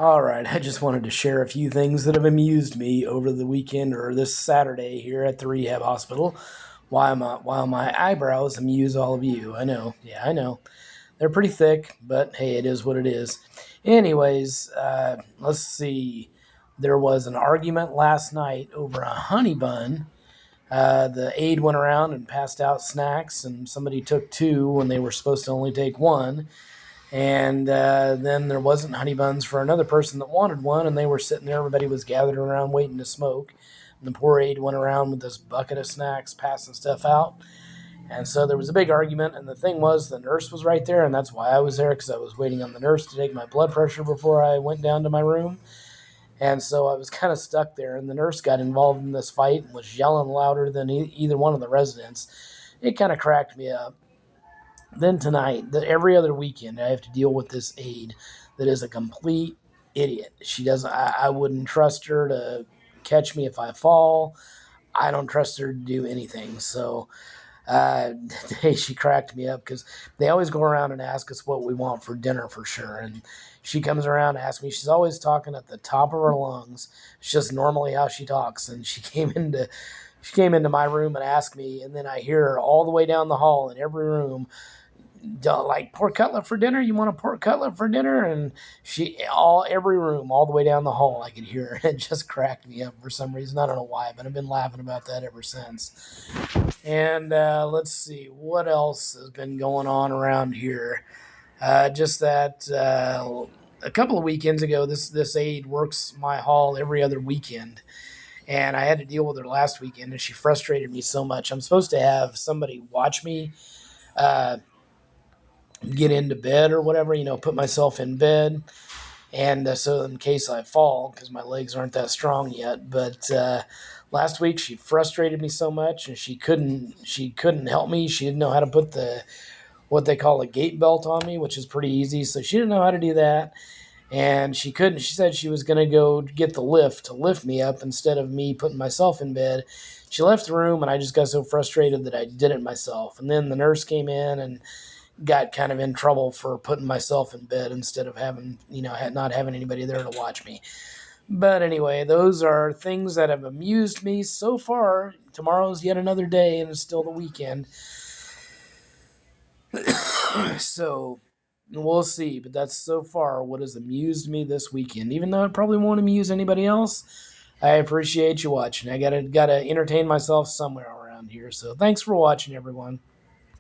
All right, I just wanted to share a few things that have amused me over the weekend or this Saturday here at the rehab hospital. While my eyebrows amuse all of you. I know, yeah, I know. They're pretty thick, but hey, it is what it is. Anyways, let's see. There was an argument last night over a honey bun. The aide went around and passed out snacks, and somebody took two when they were supposed to only take one. And then there wasn't honey buns for another person that wanted one, and they were sitting there. Everybody was gathered around waiting to smoke. And the poor aide went around with this bucket of snacks, passing stuff out. And so there was a big argument. And the thing was, the nurse was right there, and that's why I was there, because I was waiting on the nurse to take my blood pressure before I went down to my room. And so I was kind of stuck there, and the nurse got involved in this fight and was yelling louder than either one of the residents. It kind of cracked me up. Then tonight, every other weekend, I have to deal with this aide that is a complete idiot. She doesn't. I wouldn't trust her to catch me if I fall. I don't trust her to do anything. So today she cracked me up because they always go around and ask us what we want for dinner for sure. And she comes around and asks me. She's always talking at the top of her lungs. It's just normally how she talks. And she came into my room and asked me, and then I hear her all the way down the hall in every room, like, pork cutlet for dinner. You want a pork cutlet for dinner? And every room all the way down the hall, I could hear her. It just cracked me up for some reason. I don't know why, but I've been laughing about that ever since. And let's see what else has been going on around here. Just that a couple of weekends ago, this aide works my hall every other weekend, and I had to deal with her last weekend, and she frustrated me so much. I'm supposed to have somebody watch me uh, get into bed or whatever, put myself in bed. And so in case I fall, because my legs aren't that strong yet. But last week she frustrated me so much, and she couldn't help me. She didn't know how to put the what they call a gate belt on me, which is pretty easy. So she didn't know how to do that, and she couldn't. She said she was going to go get the lift to lift me up instead of me putting myself in bed. She left the room, and I just got so frustrated that I did it myself. And then the nurse came in and got kind of in trouble for putting myself in bed instead of having, not having anybody there to watch me. But anyway, those are things that have amused me so far. Tomorrow's yet another day, and it's still the weekend. So we'll see. But that's so far what has amused me this weekend. Even though it probably won't amuse anybody else, I appreciate you watching. I gotta entertain myself somewhere around here. So thanks for watching, everyone.